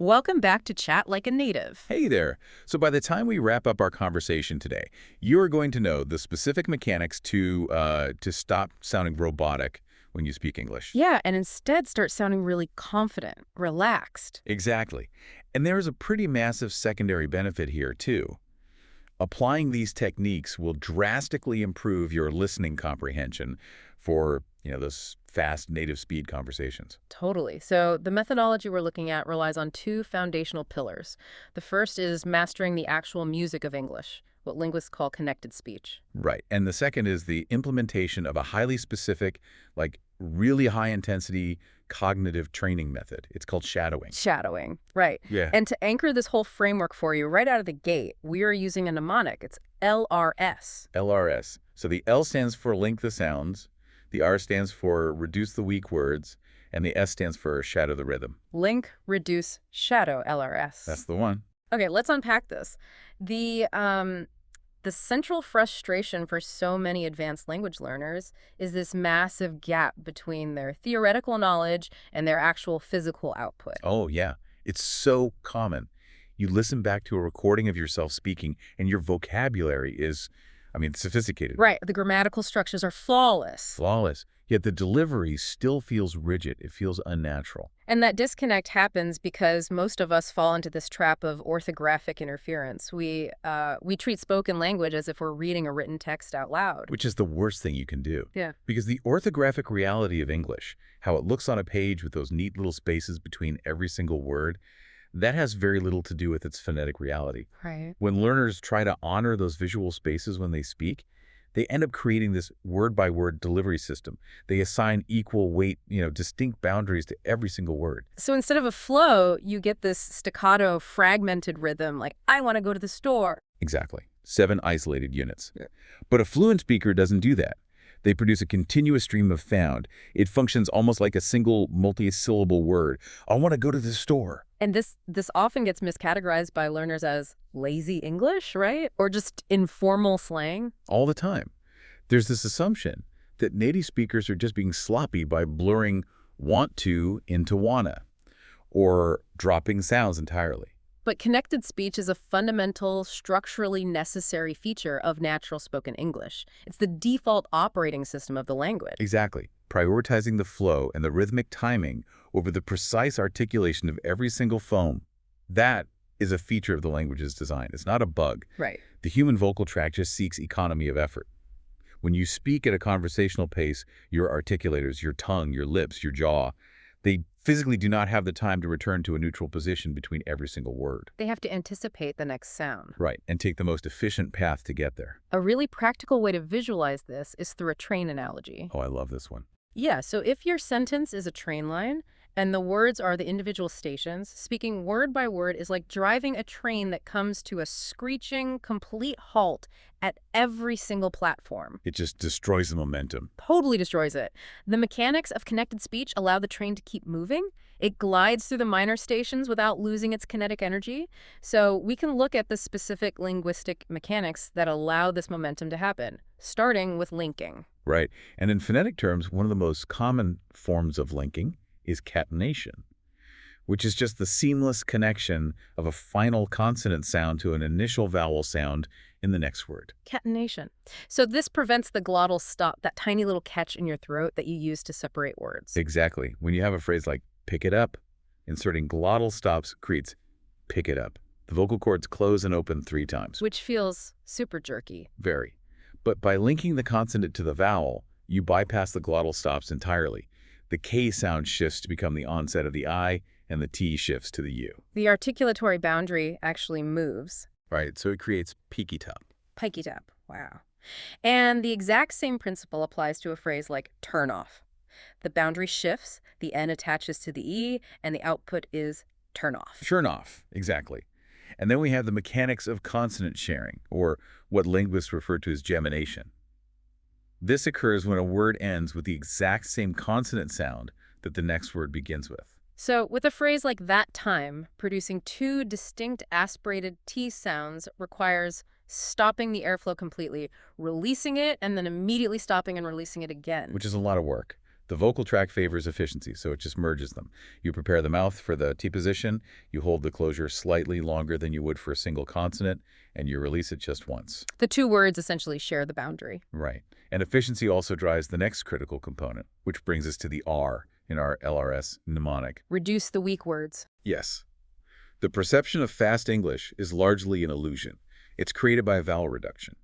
Welcome back to Chat Like a Native. Hey there. So by the time we wrap up our conversation today, you're going to know the specific mechanics to stop sounding robotic when you speak English. Yeah, and instead start sounding really confident, relaxed. Exactly. And there is a pretty massive secondary benefit here, too. Applying these techniques will drastically improve your listening comprehension for, those fast native speed conversations. Totally. So the methodology we're looking at relies on two foundational pillars. The first is mastering the actual music of English, what linguists call connected speech. Right. And the second is the implementation of a highly specific, like really high-intensity cognitive training method. It's called shadowing. Shadowing, right. Yeah. And to anchor this whole framework for you right out of the gate, we are using a mnemonic. It's LRS. LRS. So the L stands for link the sounds, the R stands for reduce the weak words, and the S stands for shadow the rhythm. Link, reduce, shadow, LRS. That's the one. Okay, let's unpack this. The central frustration for so many advanced language learners is this massive gap between their theoretical knowledge and their actual physical output. Oh, yeah. It's so common. You listen back to a recording of yourself speaking, and your vocabulary is, sophisticated. Right, the grammatical structures are flawless. Flawless. Yet the delivery still feels rigid. It feels unnatural. And that disconnect happens because most of us fall into this trap of orthographic interference. We treat spoken language as if we're reading a written text out loud. Which is the worst thing you can do. Yeah. Because the orthographic reality of English, how it looks on a page with those neat little spaces between every single word, that has very little to do with its phonetic reality. Right. When learners try to honor those visual spaces when they speak, they end up creating this word-by-word delivery system. They assign equal weight, distinct boundaries to every single word. So instead of a flow, you get this staccato, fragmented rhythm like, I want to go to the store. Exactly. 7 isolated units. Yeah. But a fluent speaker doesn't do that. They produce a continuous stream of sound. It functions almost like a single multi-syllable word. I want to go to the store. And this often gets miscategorized by learners as lazy English, right? Or just informal slang. All the time. There's this assumption that native speakers are just being sloppy by blurring want to into wanna, or dropping sounds entirely. But connected speech is a fundamental, structurally necessary feature of natural spoken English. It's the default operating system of the language. Exactly. Prioritizing the flow and the rhythmic timing over the precise articulation of every single phone. That is a feature of the language's design. It's not a bug. Right. The human vocal tract just seeks economy of effort. When you speak at a conversational pace, your articulators, your tongue, your lips, your jaw, they physically do not have the time to return to a neutral position between every single word. They have to anticipate the next sound. Right, and take the most efficient path to get there. A really practical way to visualize this is through a train analogy. Oh, I love this one. Yeah, so if your sentence is a train line and the words are the individual stations, speaking word by word is like driving a train that comes to a screeching, complete halt at every single platform. It just destroys the momentum. Totally destroys it. The mechanics of connected speech allow the train to keep moving. It glides through the minor stations without losing its kinetic energy. So we can look at the specific linguistic mechanics that allow this momentum to happen, starting with linking. Right. And in phonetic terms, one of the most common forms of linking is catenation, which is just the seamless connection of a final consonant sound to an initial vowel sound in the next word. Catenation. So this prevents the glottal stop, that tiny little catch in your throat that you use to separate words. Exactly. When you have a phrase like pick it up, inserting glottal stops creates pick it up. The vocal cords close and open 3 times. Which feels super jerky. Very. But by linking the consonant to the vowel, you bypass the glottal stops entirely. The K sound shifts to become the onset of the I, and the T shifts to the U. The articulatory boundary actually moves. Right, so it creates peaky top. Pikey tap. Wow. And the exact same principle applies to a phrase like turn off. The boundary shifts, the N attaches to the E, and the output is turn off. Turn off, exactly. And then we have the mechanics of consonant sharing, or what linguists refer to as gemination. This occurs when a word ends with the exact same consonant sound that the next word begins with. So with a phrase like that time, producing 2 distinct aspirated T sounds requires stopping the airflow completely, releasing it, and then immediately stopping and releasing it again. Which is a lot of work. The vocal tract favors efficiency, so it just merges them. You prepare the mouth for the T position, you hold the closure slightly longer than you would for a single consonant, and you release it just once. The two words essentially share the boundary. Right. And efficiency also drives the next critical component, which brings us to the R in our LRS mnemonic. Reduce the weak words. Yes. The perception of fast English is largely an illusion. It's created by vowel reduction.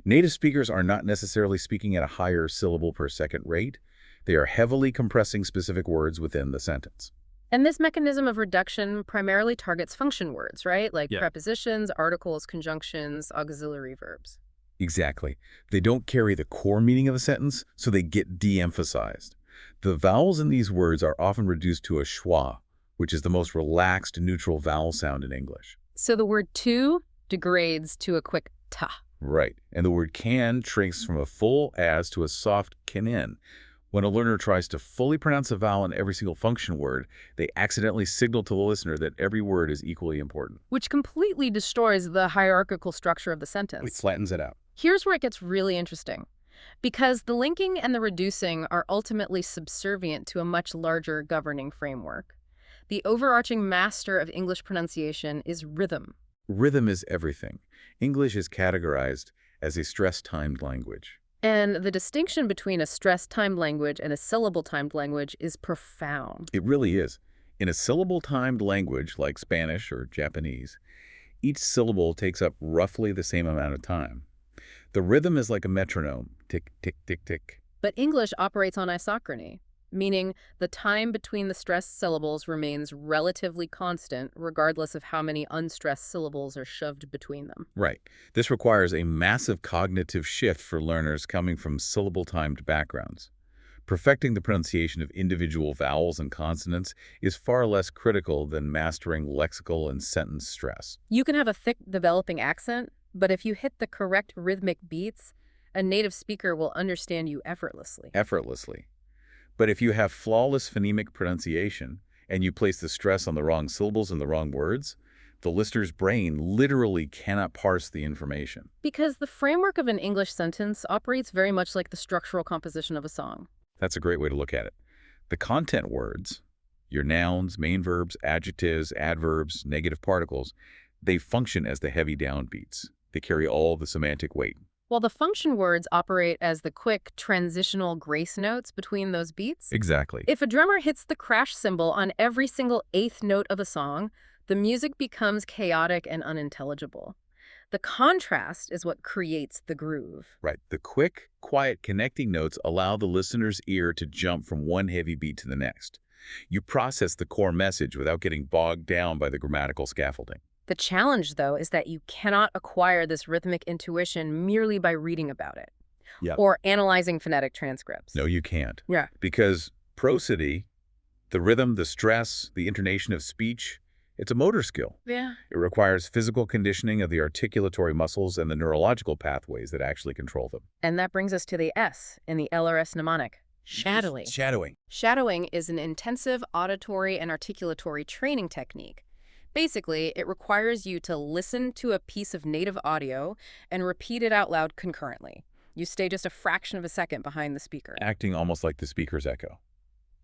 Native speakers are not necessarily speaking at a higher syllable per second rate. They are heavily compressing specific words within the sentence. And this mechanism of reduction primarily targets function words, right? Like Yeah. prepositions, articles, conjunctions, auxiliary verbs. Exactly. They don't carry the core meaning of a sentence, so they get de-emphasized. The vowels in these words are often reduced to a schwa, which is the most relaxed neutral vowel sound in English. So the word to degrades to a quick ta. Right. And the word can shrinks from a full as to a soft kinin. When a learner tries to fully pronounce a vowel in every single function word, they accidentally signal to the listener that every word is equally important. Which completely destroys the hierarchical structure of the sentence. It flattens it out. Here's where it gets really interesting. Because the linking and the reducing are ultimately subservient to a much larger governing framework. The overarching master of English pronunciation is rhythm. Rhythm is everything. English is categorized as a stress-timed language. And the distinction between a stress-timed language and a syllable-timed language is profound. It really is. In a syllable-timed language like Spanish or Japanese, each syllable takes up roughly the same amount of time. The rhythm is like a metronome, tick, tick, tick, tick. But English operates on isochrony, meaning the time between the stressed syllables remains relatively constant regardless of how many unstressed syllables are shoved between them. Right. This requires a massive cognitive shift for learners coming from syllable-timed backgrounds. Perfecting the pronunciation of individual vowels and consonants is far less critical than mastering lexical and sentence stress. You can have a thick, developing accent, but if you hit the correct rhythmic beats, a native speaker will understand you effortlessly. Effortlessly. But if you have flawless phonemic pronunciation and you place the stress on the wrong syllables and the wrong words, the listener's brain literally cannot parse the information. Because the framework of an English sentence operates very much like the structural composition of a song. That's a great way to look at it. The content words, your nouns, main verbs, adjectives, adverbs, negative particles, they function as the heavy downbeats. They carry all the semantic weight. While the function words operate as the quick, transitional grace notes between those beats. Exactly. If a drummer hits the crash cymbal on every single eighth note of a song, the music becomes chaotic and unintelligible. The contrast is what creates the groove. Right. The quick, quiet connecting notes allow the listener's ear to jump from one heavy beat to the next. You process the core message without getting bogged down by the grammatical scaffolding. The challenge, though, is that you cannot acquire this rhythmic intuition merely by reading about it or analyzing phonetic transcripts. No, you can't. Yeah. Because prosody, the rhythm, the stress, the intonation of speech, it's a motor skill. Yeah. It requires physical conditioning of the articulatory muscles and the neurological pathways that actually control them. And that brings us to the S in the LRS mnemonic. Shadowing. Shadowing. Shadowing is an intensive auditory and articulatory training technique. Basically, it requires you to listen to a piece of native audio and repeat it out loud concurrently. You stay just a fraction of a second behind the speaker. Acting almost like the speaker's echo.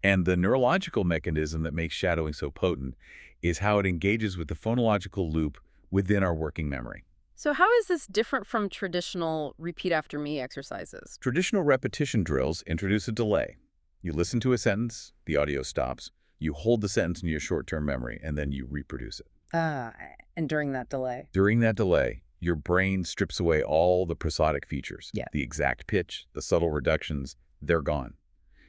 And the neurological mechanism that makes shadowing so potent is how it engages with the phonological loop within our working memory. So how is this different from traditional repeat after me exercises? Traditional repetition drills introduce a delay. You listen to a sentence, the audio stops, you hold the sentence in your short-term memory, and then you reproduce it. And during that delay? During that delay, your brain strips away all the prosodic features. Yeah. The exact pitch, the subtle reductions, they're gone.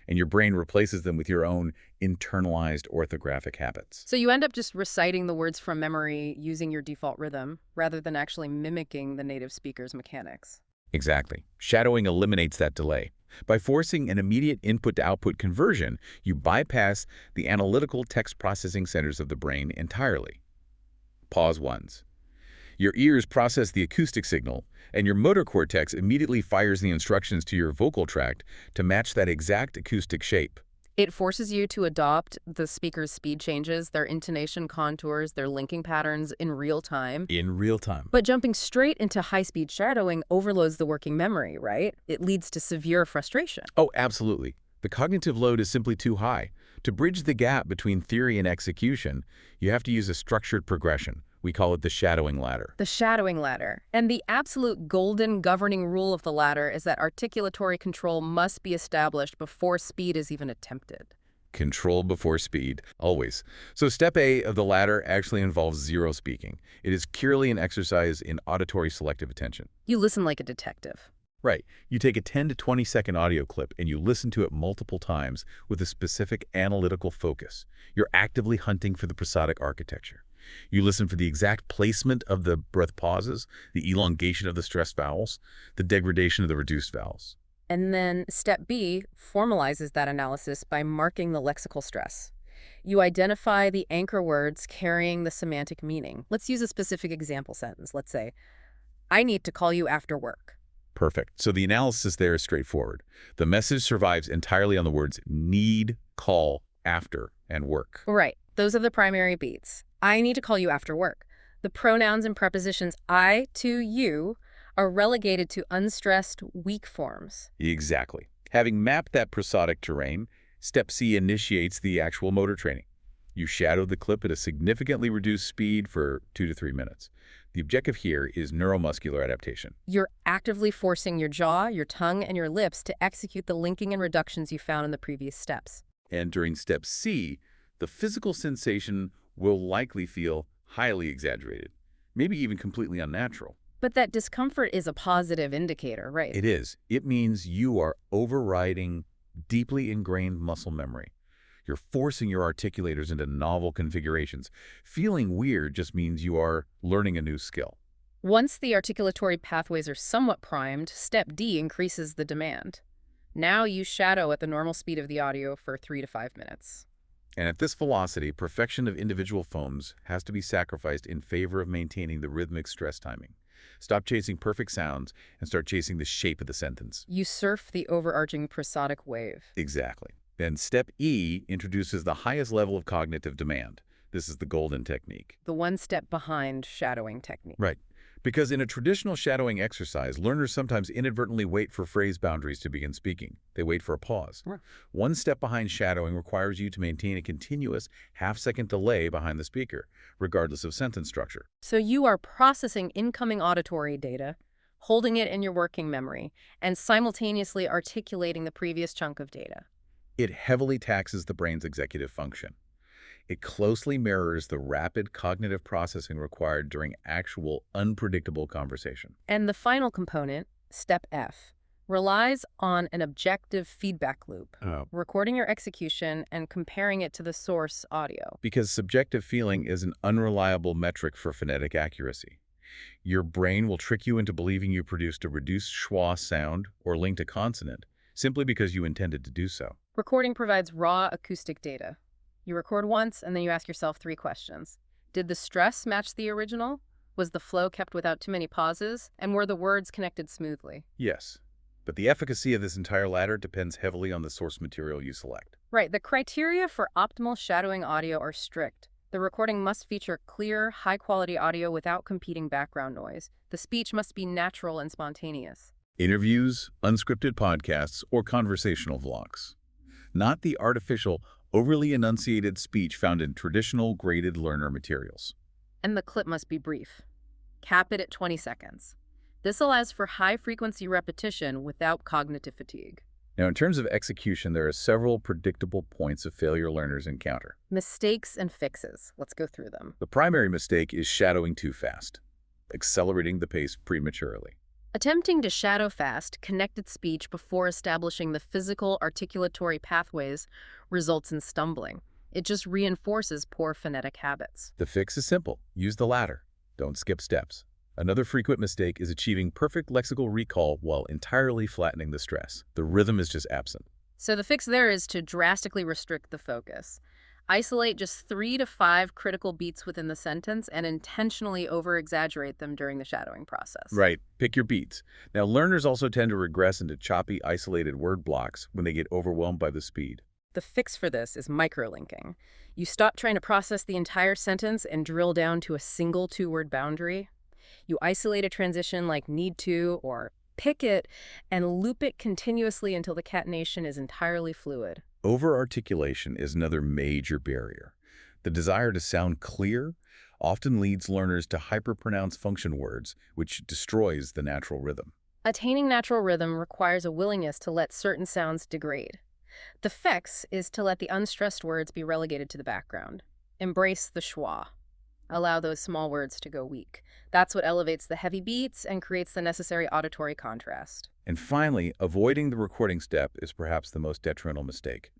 And your brain replaces them with your own internalized orthographic habits. So you end up just reciting the words from memory using your default rhythm, rather than actually mimicking the native speaker's mechanics. Exactly. Shadowing eliminates that delay. By forcing an immediate input-to-output conversion, you bypass the analytical text processing centers of the brain entirely. Pause once. Your ears process the acoustic signal, and your motor cortex immediately fires the instructions to your vocal tract to match that exact acoustic shape. It forces you to adopt the speaker's speed changes, their intonation contours, their linking patterns in real time. In real time. But jumping straight into high-speed shadowing overloads the working memory, right? It leads to severe frustration. Oh, absolutely. The cognitive load is simply too high. To bridge the gap between theory and execution, you have to use a structured progression. We call it the shadowing ladder. The shadowing ladder. And the absolute golden governing rule of the ladder is that articulatory control must be established before speed is even attempted. Control before speed, always. So step A of the ladder actually involves zero speaking. It is purely an exercise in auditory selective attention. You listen like a detective. Right. You take a 10 to 20 second audio clip and you listen to it multiple times with a specific analytical focus. You're actively hunting for the prosodic architecture. You listen for the exact placement of the breath pauses, the elongation of the stressed vowels, the degradation of the reduced vowels. And then step B formalizes that analysis by marking the lexical stress. You identify the anchor words carrying the semantic meaning. Let's use a specific example sentence. Let's say, I need to call you after work. Perfect. So the analysis there is straightforward. The message survives entirely on the words need, call, after, and work. Right. Those are the primary beats. I need to call you after work. The pronouns and prepositions I to you are relegated to unstressed, weak forms. Exactly. Having mapped that prosodic terrain, step C initiates the actual motor training. You shadow the clip at a significantly reduced speed for 2 to 3 minutes. The objective here is neuromuscular adaptation. You're actively forcing your jaw, your tongue, and your lips to execute the linking and reductions you found in the previous steps. And during step C, the physical sensation will likely feel highly exaggerated, maybe even completely unnatural. But that discomfort is a positive indicator, right? It is. It means you are overriding deeply ingrained muscle memory. You're forcing your articulators into novel configurations. Feeling weird just means you are learning a new skill. Once the articulatory pathways are somewhat primed, step D increases the demand. Now you shadow at the normal speed of the audio for 3 to 5 minutes. And at this velocity, perfection of individual phones has to be sacrificed in favor of maintaining the rhythmic stress timing. Stop chasing perfect sounds and start chasing the shape of the sentence. You surf the overarching prosodic wave. Exactly. Then step E introduces the highest level of cognitive demand. This is the golden technique. The one step behind shadowing technique. Right. Because in a traditional shadowing exercise, learners sometimes inadvertently wait for phrase boundaries to begin speaking. They wait for a pause. Right. One step behind shadowing requires you to maintain a continuous half-second delay behind the speaker, regardless of sentence structure. So you are processing incoming auditory data, holding it in your working memory, and simultaneously articulating the previous chunk of data. It heavily taxes the brain's executive function. It closely mirrors the rapid cognitive processing required during actual, unpredictable conversation. And the final component, step F, relies on an objective feedback loop, recording your execution and comparing it to the source audio. Because subjective feeling is an unreliable metric for phonetic accuracy. Your brain will trick you into believing you produced a reduced schwa sound or linked a consonant simply because you intended to do so. Recording provides raw acoustic data. You record once, and then you ask yourself 3 questions. Did the stress match the original? Was the flow kept without too many pauses? And were the words connected smoothly? Yes, but the efficacy of this entire ladder depends heavily on the source material you select. Right. The criteria for optimal shadowing audio are strict. The recording must feature clear, high-quality audio without competing background noise. The speech must be natural and spontaneous. Interviews, unscripted podcasts, or conversational vlogs. Not the artificial, overly enunciated speech found in traditional graded learner materials. And the clip must be brief. Cap it at 20 seconds. This allows for high-frequency repetition without cognitive fatigue. Now, in terms of execution, there are several predictable points of failure learners encounter. Mistakes and fixes. Let's go through them. The primary mistake is shadowing too fast, accelerating the pace prematurely. Attempting to shadow fast, connected speech before establishing the physical articulatory pathways results in stumbling. It just reinforces poor phonetic habits. The fix is simple. Use the ladder. Don't skip steps. Another frequent mistake is achieving perfect lexical recall while entirely flattening the stress. The rhythm is just absent. So the fix there is to drastically restrict the focus. Isolate just 3 to 5 critical beats within the sentence and intentionally over-exaggerate them during the shadowing process. Right. Pick your beats. Now, learners also tend to regress into choppy, isolated word blocks when they get overwhelmed by the speed. The fix for this is microlinking. You stop trying to process the entire sentence and drill down to a single 2-word boundary. You isolate a transition like need to or Pick it and loop it continuously until the catenation is entirely fluid. Over-articulation is another major barrier. The desire to sound clear often leads learners to hyperpronounce function words, which destroys the natural rhythm. Attaining natural rhythm requires a willingness to let certain sounds degrade. The fix is to let the unstressed words be relegated to the background. Embrace the schwa. Allow those small words to go weak. That's what elevates the heavy beats and creates the necessary auditory contrast. And finally, avoiding the recording step is perhaps the most detrimental mistake.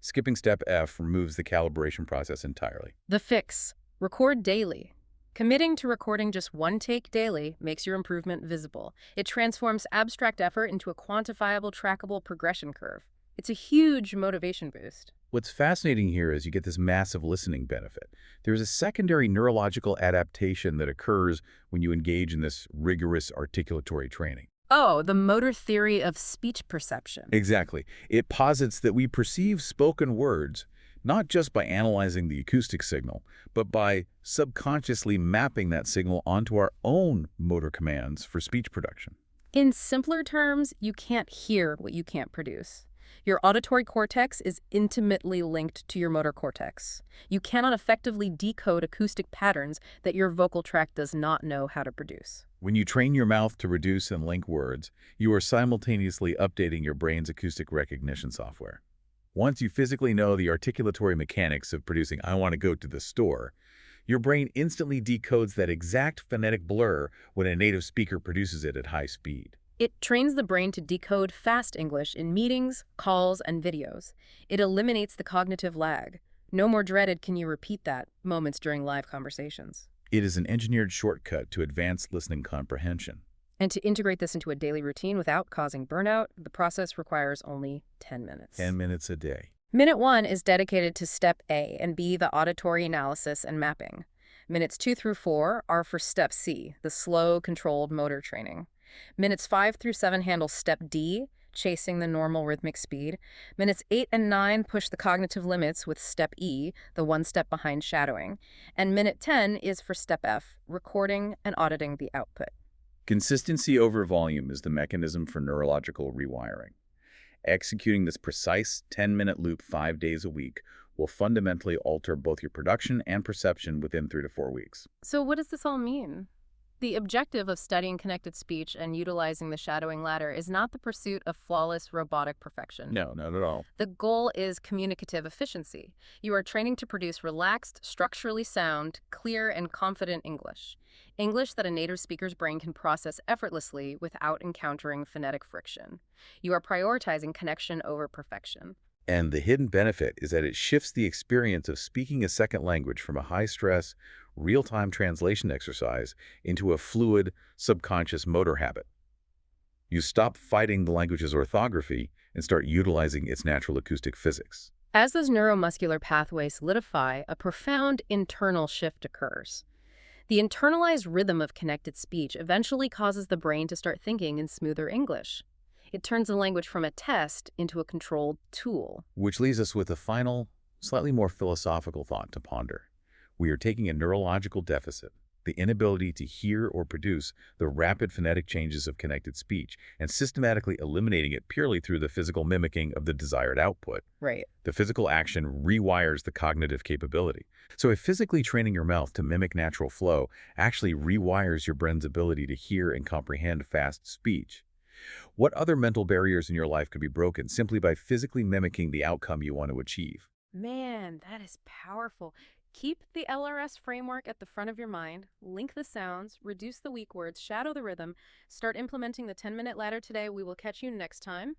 Skipping step F removes the calibration process entirely. The fix. Record daily. Committing to recording just one take daily makes your improvement visible. It transforms abstract effort into a quantifiable, trackable progression curve. It's a huge motivation boost. What's fascinating here is you get this massive listening benefit. There's a secondary neurological adaptation that occurs when you engage in this rigorous articulatory training. Oh, the motor theory of speech perception. Exactly. It posits that we perceive spoken words not just by analyzing the acoustic signal, but by subconsciously mapping that signal onto our own motor commands for speech production. In simpler terms, you can't hear what you can't produce. Your auditory cortex is intimately linked to your motor cortex. You cannot effectively decode acoustic patterns that your vocal tract does not know how to produce. When you train your mouth to reduce and link words, you are simultaneously updating your brain's acoustic recognition software. Once you physically know the articulatory mechanics of producing "I want to go to the store," your brain instantly decodes that exact phonetic blur when a native speaker produces it at high speed. It trains the brain to decode fast English in meetings, calls, and videos. It eliminates the cognitive lag. No more dreaded "can you repeat that" moments during live conversations. It is an engineered shortcut to advanced listening comprehension. And to integrate this into a daily routine without causing burnout, the process requires only 10 minutes. 10 minutes a day. Minute 1 is dedicated to step A and B, the auditory analysis and mapping. Minutes 2 through 4 are for step C, the slow, controlled motor training. Minutes 5 through 7 handle step D, chasing the normal rhythmic speed. Minutes 8 and 9 push the cognitive limits with step E, the one step behind shadowing. And minute 10 is for step F, recording and auditing the output. Consistency over volume is the mechanism for neurological rewiring. Executing this precise 10-minute loop 5 days a week will fundamentally alter both your production and perception within 3 to 4 weeks. So what does this all mean? The objective of studying connected speech and utilizing the shadowing ladder is not the pursuit of flawless robotic perfection. No, not at all. The goal is communicative efficiency. You are training to produce relaxed, structurally sound, clear, and confident English. English that a native speaker's brain can process effortlessly without encountering phonetic friction. You are prioritizing connection over perfection. And the hidden benefit is that it shifts the experience of speaking a second language from a high-stress, real-time translation exercise into a fluid, subconscious motor habit. You stop fighting the language's orthography and start utilizing its natural acoustic physics. As those neuromuscular pathways solidify, a profound internal shift occurs. The internalized rhythm of connected speech eventually causes the brain to start thinking in smoother English. It turns the language from a test into a controlled tool. Which leaves us with a final, slightly more philosophical thought to ponder. We are taking a neurological deficit, the inability to hear or produce the rapid phonetic changes of connected speech, and systematically eliminating it purely through the physical mimicking of the desired output. Right. The physical action rewires the cognitive capability. So if physically training your mouth to mimic natural flow actually rewires your brain's ability to hear and comprehend fast speech, what other mental barriers in your life could be broken simply by physically mimicking the outcome you want to achieve? Man, that is powerful. Keep the LRS framework at the front of your mind, link the sounds, reduce the weak words, shadow the rhythm, start implementing the 10-minute ladder today. We will catch you next time.